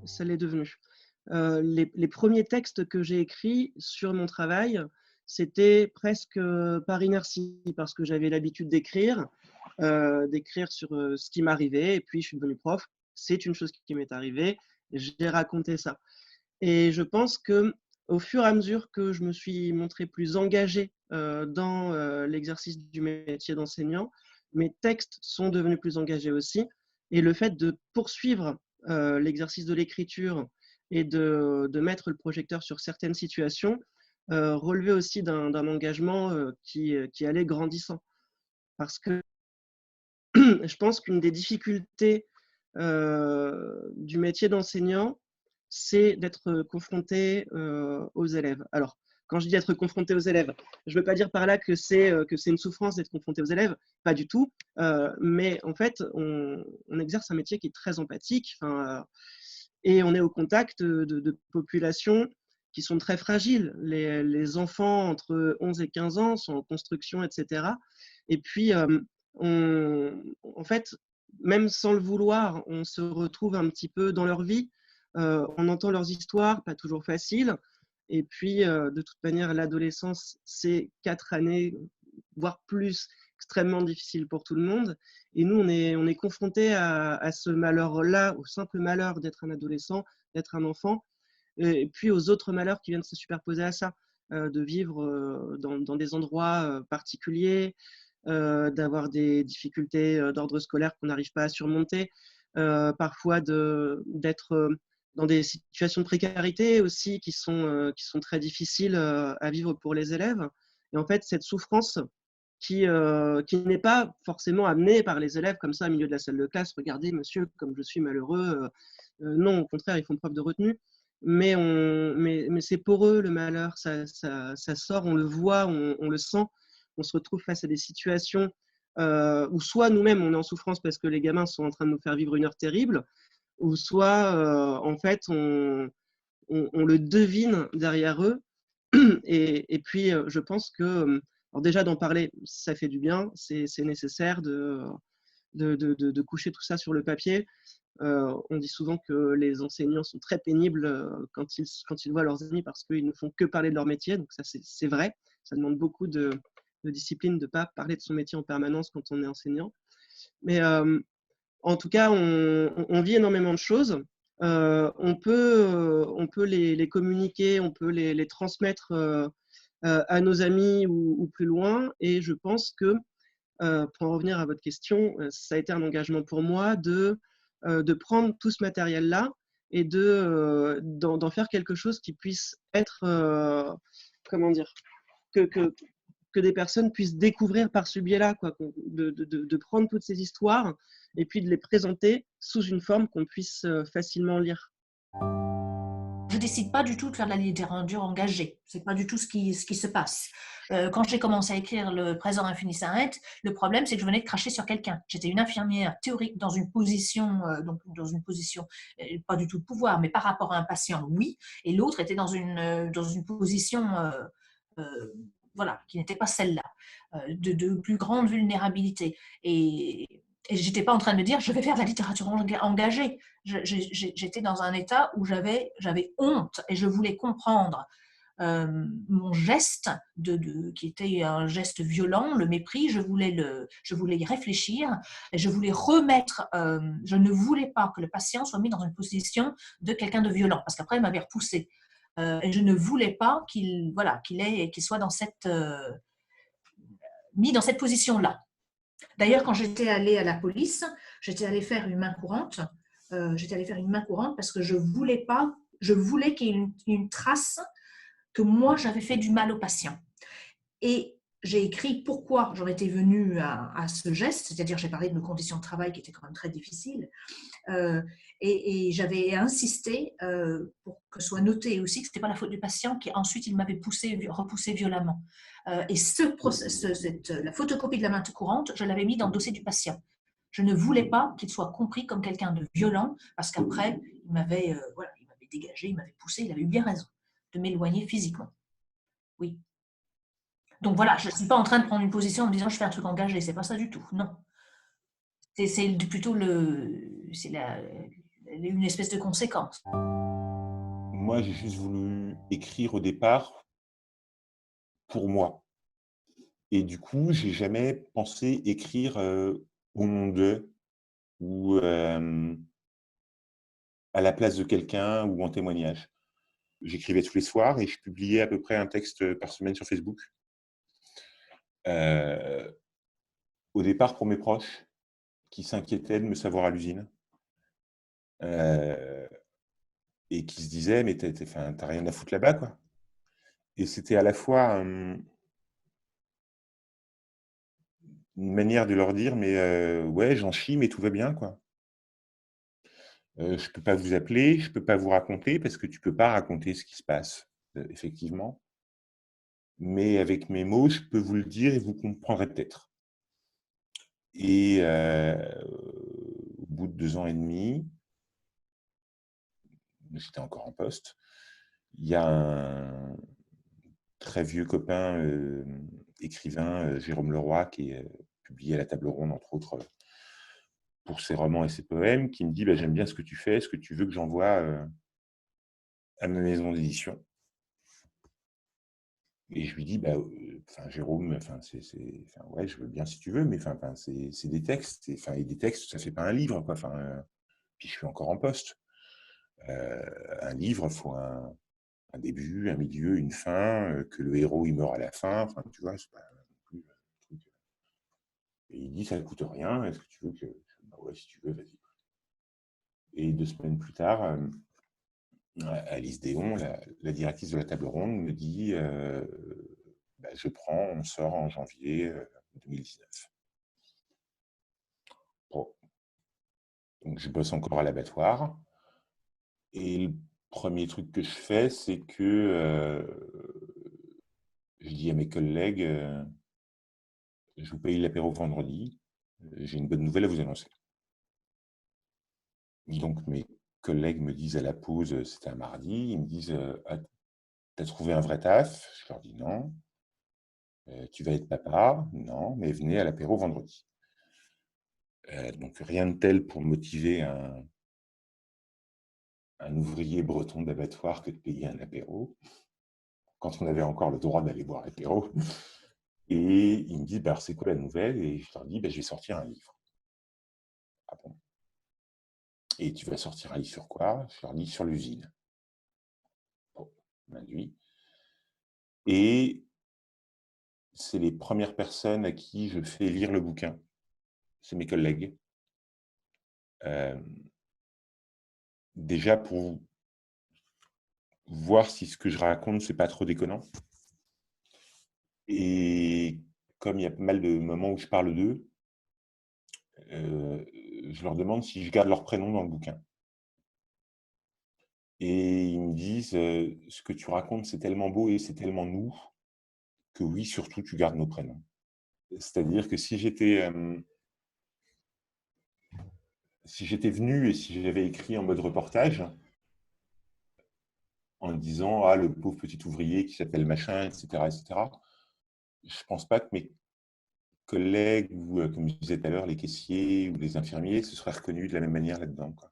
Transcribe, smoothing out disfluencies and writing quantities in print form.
ça l'est devenu. Les premiers textes que j'ai écrits sur mon travail, c'était presque, par inertie, parce que j'avais l'habitude d'écrire sur, ce qui m'arrivait et puis je suis devenu prof. C'est une chose qui m'est arrivée, j'ai raconté ça et je pense qu'au fur et à mesure que je me suis montré plus engagé, dans, l'exercice du métier d'enseignant, mes textes sont devenus plus engagés aussi et le fait de poursuivre, l'exercice de l'écriture et de mettre le projecteur sur certaines situations, relevait aussi d'un engagement, qui allait grandissant. Parce que je pense qu'une des difficultés, du métier d'enseignant, c'est d'être confronté, aux élèves. Alors, quand je dis être confronté aux élèves, je ne veux pas dire par là que c'est une souffrance d'être confronté aux élèves, pas du tout. Mais en fait, on exerce un métier qui est très empathique, enfin, et on est au contact de populations qui sont très fragiles. Les enfants entre 11 et 15 ans sont en construction, et cetera. Et puis, en fait, même sans le vouloir, on se retrouve un petit peu dans leur vie. On entend leurs histoires, pas toujours faciles. Et puis, de toute manière, l'adolescence, c'est 4 années, voire plus, extrêmement difficiles pour tout le monde. Et nous, on est confrontés à ce malheur-là, au simple malheur d'être un adolescent, d'être un enfant, et puis aux autres malheurs qui viennent se superposer à ça, de vivre dans des endroits particuliers, d'avoir des difficultés d'ordre scolaire qu'on n'arrive pas à surmonter, parfois d'être dans des situations de précarité aussi qui sont très difficiles à vivre pour les élèves. Et en fait, cette souffrance qui n'est pas forcément amenée par les élèves comme ça au milieu de la salle de classe, regardez monsieur, comme je suis malheureux. Non, au contraire, ils font preuve de retenue. Mais c'est pour eux le malheur, ça sort, on le voit, on le sent, on se retrouve face à des situations où soit nous-mêmes on est en souffrance parce que les gamins sont en train de nous faire vivre une heure terrible, ou soit en fait on le devine derrière eux. Et puis je pense que alors déjà d'en parler, ça fait du bien, c'est nécessaire de coucher tout ça sur le papier. On dit souvent que les enseignants sont très pénibles quand ils voient leurs amis parce qu'ils ne font que parler de leur métier. Donc ça, c'est vrai. Ça demande beaucoup de discipline de ne pas parler de son métier en permanence quand on est enseignant. Mais en tout cas, on vit énormément de choses. On peut les communiquer, on peut les transmettre à nos amis ou plus loin. Et je pense que, pour en revenir à votre question, ça a été un engagement pour moi de prendre tout ce matériel-là et d'en faire quelque chose qui puisse être, comment dire, que, que, que des personnes puissent découvrir par ce biais-là, quoi, de prendre toutes ces histoires et puis de les présenter sous une forme qu'on puisse facilement lire. Je décide pas du tout de faire de la littérature engagée. C'est pas du tout ce qui se passe. Quand j'ai commencé à écrire Le présent infini s'arrête, le problème c'est que je venais de cracher sur quelqu'un. J'étais une infirmière théorique donc dans une position pas du tout de pouvoir, mais par rapport à un patient, oui. Et l'autre était dans une position euh, voilà, qui n'était pas celle-là, de plus grande vulnérabilité. Et j'étais pas en train de me dire je vais faire de la littérature engagée. J'étais dans un état où j'avais honte et je voulais comprendre mon geste qui était un geste violent, le mépris, je voulais y réfléchir et je voulais remettre, je ne voulais pas que le patient soit mis dans une position de quelqu'un de violent parce qu'après il m'avait repoussé. Et je ne voulais pas qu'il soit mis dans cette position-là. D'ailleurs, quand j'étais allée à la police, j'étais allée faire une main courante. J'étais allée faire une main courante parce que je voulais pas, je voulais qu'il y ait une trace que moi j'avais fait du mal au patient. Et j'ai écrit pourquoi j'en étais venue à ce geste, c'est-à-dire j'ai parlé de mes conditions de travail qui étaient quand même très difficiles. Euh, et j'avais insisté pour que soit noté aussi que ce n'était pas la faute du patient qui ensuite il m'avait repoussé violemment. Et la photocopie de la main courante, je l'avais mis dans le dossier du patient. Je ne voulais pas qu'il soit compris comme quelqu'un de violent parce qu'après il m'avait dégagé, il m'avait poussé, il avait eu bien raison de m'éloigner physiquement. Oui. Donc voilà, je ne suis pas en train de prendre une position en me disant je fais un truc engagé, c'est pas ça du tout. Non. C'est plutôt une espèce de conséquence. Moi, j'ai juste voulu écrire au départ pour moi. Et du coup, j'ai jamais pensé écrire, au nom d'eux ou, à la place de quelqu'un ou en témoignage. J'écrivais tous les soirs et je publiais à peu près un texte, par semaine sur Facebook. Heu, Au départ pour mes proches qui s'inquiétaient de me savoir à l'usine, heu et qui se disaient: «Mais tu rien à foutre là-bas, quoi». Et c'était à la fois, une manière de leur dire: «Mais, ouais, j'en chie, mais tout va bien, quoi. Je peux pas vous appeler, je peux pas vous raconter parce que tu peux pas raconter ce qui se passe, effectivement. Mais avec mes mots, je peux vous le dire et vous comprendrez peut-être». Et au bout de 2 ans et demi, j'étais encore en poste, il y a un très vieux copain, écrivain, Jérôme Leroy, qui est, publié à la Table Ronde, entre autres, pour ses romans et ses poèmes, qui me dit: «Bah, j'aime bien ce que tu fais, est-ce que tu veux que j'envoie, à ma maison d'édition?» Et je lui dis: «Bah, enfin Jérôme, enfin enfin ouais, je veux bien si tu veux, mais enfin c'est des textes et des textes, ça fait pas un livre, quoi, enfin, puis je suis encore en poste. Un livre, faut un début, un milieu, une fin, que le héros il meurt à la fin, enfin tu vois? C'est pas non plus un truc, et il dit: «Ça ne coûte rien, est-ce que tu veux que?» «Bah ouais, si tu veux, vas-y». Et 2 semaines plus tard, Alice Déon, la directrice de la table ronde, me dit, bah, je prends, on sort en janvier 2019. Bon, donc je bosse encore à l'abattoir et le premier truc que je fais, c'est que je dis à mes collègues, je vous paye l'apéro vendredi, j'ai une bonne nouvelle à vous annoncer. Donc mes collègues me disent à la pause, c'était un mardi, ils me disent, ah, t'as trouvé un vrai taf? Je leur dis non. Tu vas être papa? Non, mais venez à l'apéro vendredi. Donc rien de tel pour motiver un ouvrier breton d'abattoir que de payer un apéro, quand on avait encore le droit d'aller boire l'apéro. Et ils me disent: «Bah, alors c'est quoi la nouvelle?» Et je leur dis: «Bah, je vais sortir un livre». «Ah bon? Et tu vas sortir un livre sur quoi?» Je leur dis: «Sur l'usine». Bon, ben lui, et c'est les premières personnes à qui je fais lire le bouquin, c'est mes collègues. Hem, Déjà pour voir si ce que je raconte, c'est pas trop déconnant. Et comme il y a pas mal de moments où je parle d'eux, je leur demande si je garde leur prénom dans le bouquin. Et ils me disent, «Ce que tu racontes, c'est tellement beau et c'est tellement nous que oui, surtout tu gardes nos prénoms». C'est-à-dire que si j'étais venu et si j'avais écrit en mode reportage, en disant: «Ah, le pauvre petit ouvrier qui s'appelle machin» et cetera, je pense pas que mes collègues ou, comme je disais tout à l'heure, les caissiers ou les infirmiers se seraient reconnus de la même manière là-dedans, quoi.